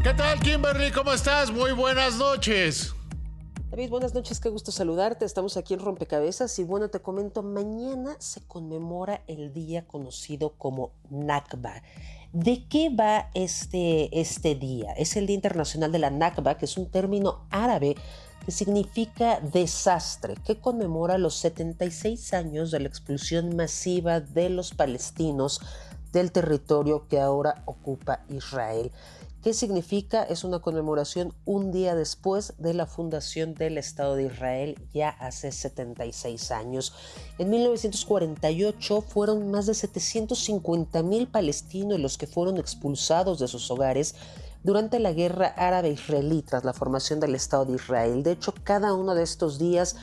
¿Qué tal, Kimberly? ¿Cómo estás? Muy buenas noches. David, buenas noches, qué gusto saludarte. Estamos aquí en Rompecabezas y bueno, te comento, mañana se conmemora el día conocido como Nakba. ¿De qué va este día? Es el Día Internacional de la Nakba, que es un término árabe que significa desastre, que conmemora los 76 años de la expulsión masiva de los palestinos del territorio que ahora ocupa Israel. ¿Qué significa? Es una conmemoración un día después de la fundación del Estado de Israel, ya hace 76 años. En 1948 fueron más de 750,000 palestinos los que fueron expulsados de sus hogares durante la guerra árabe-israelí tras la formación del Estado de Israel. De hecho, cada uno de estos días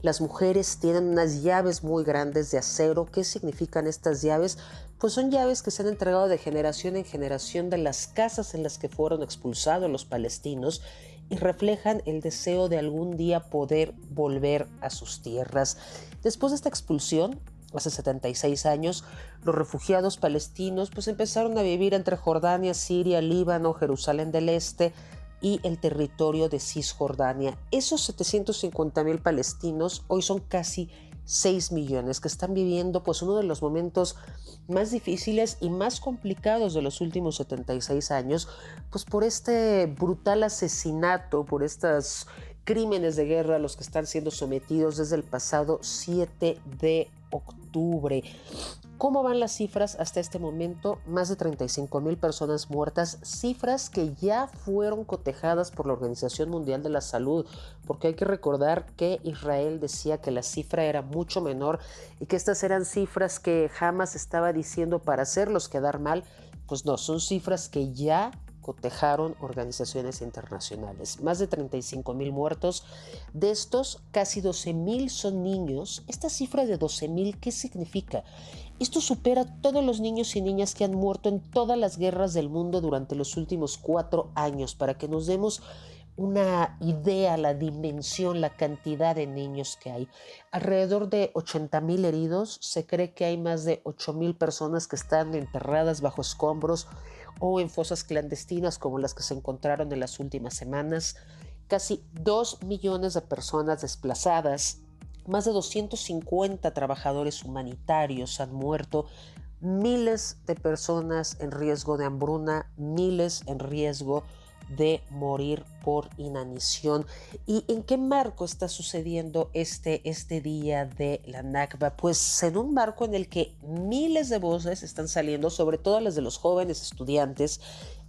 las mujeres tienen unas llaves muy grandes de acero. ¿Qué significan estas llaves? Pues son llaves que se han entregado de generación en generación de las casas en las que fueron expulsados los palestinos y reflejan el deseo de algún día poder volver a sus tierras. Después de esta expulsión, hace 76 años, los refugiados palestinos pues empezaron a vivir entre Jordania, Siria, Líbano, Jerusalén del Este y el territorio de Cisjordania. Esos 750,000 palestinos hoy son casi 6 millones que están viviendo pues uno de los momentos más difíciles y más complicados de los últimos 76 años, pues por este brutal asesinato, por estos crímenes de guerra a los que están siendo sometidos desde el pasado 7 de octubre. ¿Cómo van las cifras hasta este momento? Más de 35,000 personas muertas, cifras que ya fueron cotejadas por la Organización Mundial de la Salud, porque hay que recordar que Israel decía que la cifra era mucho menor y que estas eran cifras que Hamas estaba diciendo para hacerlos quedar mal. Pues no, son cifras que ya cotejaron organizaciones internacionales. Más de 35,000 muertos. De estos, casi 12,000 son niños. Esta cifra de 12,000, ¿qué significa? Esto supera a todos los niños y niñas que han muerto en todas las guerras del mundo durante los últimos 4 años, para que nos demos una idea, la dimensión, la cantidad de niños que hay. Alrededor de 80,000 heridos. Se cree que hay más de 8,000 personas que están enterradas bajo escombros o en fosas clandestinas como las que se encontraron en las últimas semanas. Casi 2 millones de personas desplazadas. Más de 250 trabajadores humanitarios han muerto, miles de personas en riesgo de hambruna, miles en riesgo de morir por inanición. ¿Y en qué marco está sucediendo este día de la Nakba? Pues en un marco en el que miles de voces están saliendo, sobre todo las de los jóvenes estudiantes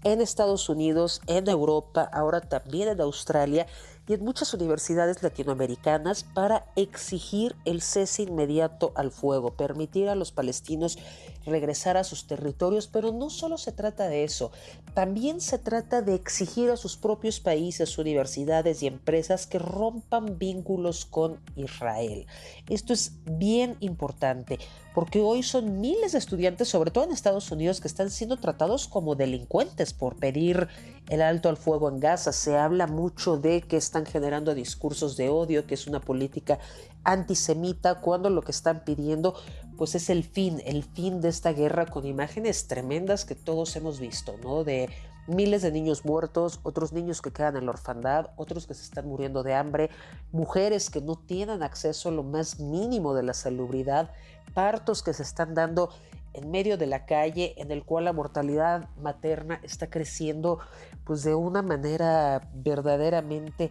en Estados Unidos, en Europa, ahora también en Australia y en muchas universidades latinoamericanas, para exigir el cese inmediato al fuego, permitir a los palestinos regresar a sus territorios. Pero no solo se trata de eso, también se trata de exigir a sus propios países, universidades y empresas que rompan vínculos con Israel. Esto es bien importante porque hoy son miles de estudiantes, sobre todo en Estados Unidos, que están siendo tratados como delincuentes por pedir el alto al fuego en Gaza. Se habla mucho de que están generando discursos de odio, que es una política antisemita, cuando lo que están pidiendo pues es el fin de esta guerra, con imágenes tremendas que todos hemos visto, ¿no? De miles de niños muertos, otros niños que quedan en la orfandad, otros que se están muriendo de hambre, mujeres que no tienen acceso a lo más mínimo de la salubridad, partos que se están dando en medio de la calle, en el cual la mortalidad materna está creciendo pues de una manera verdaderamente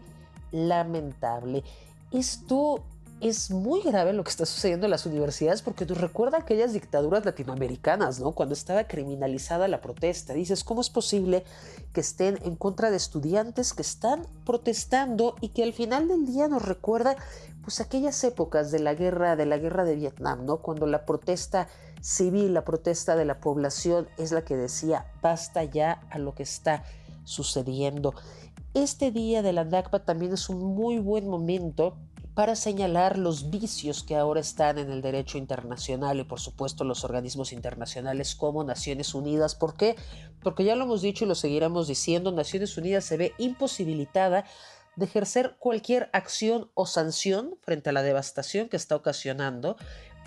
lamentable. Esto es muy grave lo que está sucediendo en las universidades, porque nos recuerda a aquellas dictaduras latinoamericanas, ¿no? Cuando estaba criminalizada la protesta. Dices, ¿cómo es posible que estén en contra de estudiantes que están protestando y que al final del día nos recuerda pues aquellas épocas de la guerra de Vietnam, ¿no? Cuando la protesta civil, la protesta de la población es la que decía basta ya a lo que está sucediendo. Este día de la Nakba también es un muy buen momento para señalar los vicios que ahora están en el derecho internacional y por supuesto los organismos internacionales como Naciones Unidas. ¿Por qué? Porque ya lo hemos dicho y lo seguiremos diciendo, Naciones Unidas se ve imposibilitada de ejercer cualquier acción o sanción frente a la devastación que está ocasionando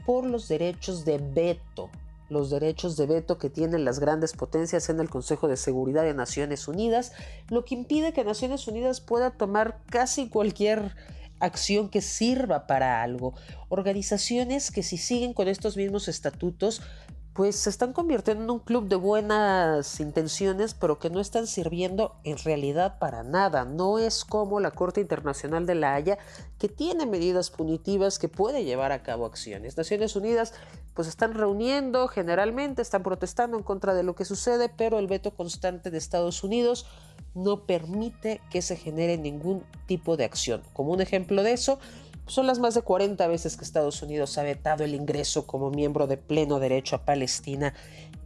por los derechos de veto los derechos de veto que tienen las grandes potencias en el Consejo de Seguridad de Naciones Unidas, lo que impide que Naciones Unidas pueda tomar casi cualquier acción que sirva para algo. Organizaciones que si siguen con estos mismos estatutos, pues se están convirtiendo en un club de buenas intenciones, pero que no están sirviendo en realidad para nada. No es como la Corte Internacional de la Haya, que tiene medidas punitivas que puede llevar a cabo acciones. Naciones Unidas pues están reuniendo, generalmente están protestando en contra de lo que sucede, pero el veto constante de Estados Unidos no permite que se genere ningún tipo de acción. Como un ejemplo de eso, son las más de 40 veces que Estados Unidos ha vetado el ingreso como miembro de pleno derecho a Palestina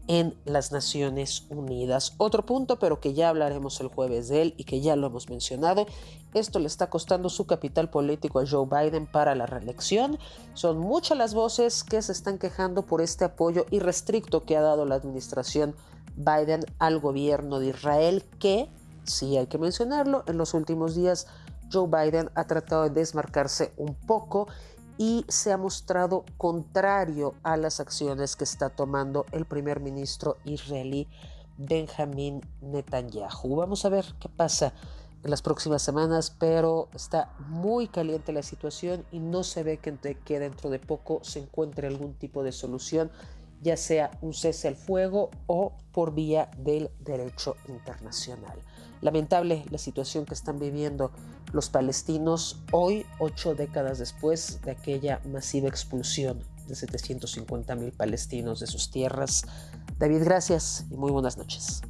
en las Naciones Unidas. Otro punto, pero que ya hablaremos el jueves de él y que ya lo hemos mencionado, esto le está costando su capital político a Joe Biden para la reelección. Son muchas las voces que se están quejando por este apoyo irrestricto que ha dado la administración Biden al gobierno de Israel, que, sí hay que mencionarlo, en los últimos días Joe Biden ha tratado de desmarcarse un poco y se ha mostrado contrario a las acciones que está tomando el primer ministro israelí Benjamin Netanyahu. Vamos a ver qué pasa en las próximas semanas, pero está muy caliente la situación y no se ve que dentro de poco se encuentre algún tipo de solución, ya sea un cese al fuego o por vía del derecho internacional. Lamentable la situación que están viviendo los palestinos hoy, 8 décadas después de aquella masiva expulsión de 750,000 palestinos de sus tierras. David, gracias y muy buenas noches.